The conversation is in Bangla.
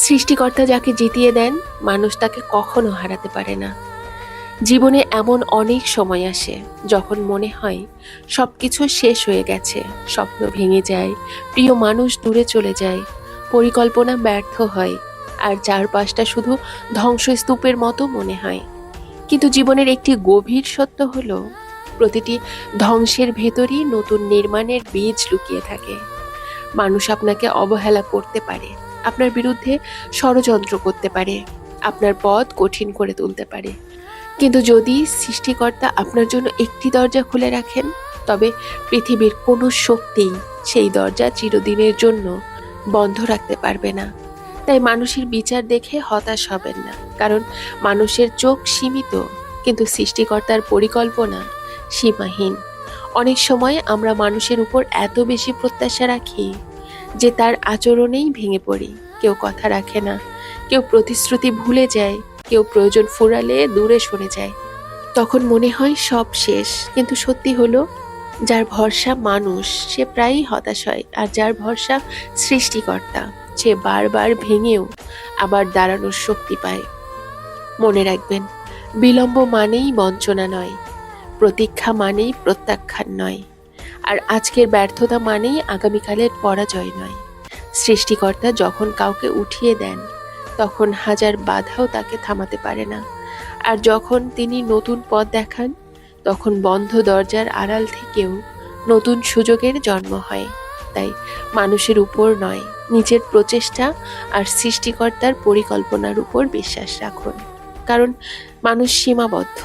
সৃষ্টিকর্তা যাকে জিতিয়ে দেন, মানুষ তাকে কখনো হারাতে পারে না। জীবনে এমন অনেক সময় আসে যখন মনে হয় সবকিছু শেষ হয়ে গেছে, স্বপ্ন ভেঙে যায়, প্রিয় মানুষ দূরে চলে যায়, পরিকল্পনা ব্যর্থ হয়, আর চারপাশটা শুধু ধ্বংসস্তূপের মতো মনে হয়। কিন্তু জীবনের একটি গভীর সত্য হলো, প্রতিটি ধ্বংসের ভেতরই নতুন নির্মাণের বীজ লুকিয়ে থাকে। মানুষ আপনাকে অবহেলা করতে পারে, আপনার বিরুদ্ধে ষড়যন্ত্র করতে পারে, আপনার পথ কঠিন করে তুলতে পারে, কিন্তু যদি সৃষ্টিকর্তা আপনার জন্য একটি দরজা খুলে রাখেন, তবে পৃথিবীর কোনো শক্তিই সেই দরজা চিরদিনের জন্য বন্ধ রাখতে পারবে না। তাই মানুষের বিচার দেখে হতাশ হবেন না, কারণ মানুষের চোখ সীমিত, কিন্তু সৃষ্টিকর্তার পরিকল্পনা সীমাহীন। অনেক সময় আমরা মানুষের উপর এত বেশি প্রত্যাশা রাখি যে তার আচরণেই ভেঙে পড়ি। কেউ কথা রাখে না, কেউ প্রতিশ্রুতি ভুলে যায়, কেউ প্রয়োজন ফুরালে দূরে সরে যায়। তখন মনে হয় সব শেষ, কিন্তু সত্যি হলো, যার ভরসা মানুষ সে প্রায়ই হতাশ হয়, আর যার ভরসা সৃষ্টিকর্তা সে বারবার ভেঙেও আবার দাঁড়ানোর শক্তি পায়। মনে রাখবেন, বিলম্ব মানেই বঞ্চনা নয়, প্রতীক্ষা মানেই প্রত্যাখ্যান নয়, আর আজকের ব্যর্থতা মানেই আগামীকালের পরাজয় নয়। সৃষ্টিকর্তা যখন কাউকে উঠিয়ে দেন, তখন হাজার বাধাও তাকে থামাতে পারে না। আর যখন তিনি নতুন পথ দেখান, তখন বন্ধ দরজার আড়াল থেকেও নতুন সুযোগের জন্ম হয়। তাই মানুষের উপর নয়, নিজের প্রচেষ্টা আর সৃষ্টিকর্তার পরিকল্পনার উপর বিশ্বাস রাখুন, কারণ মানুষ সীমাবদ্ধ,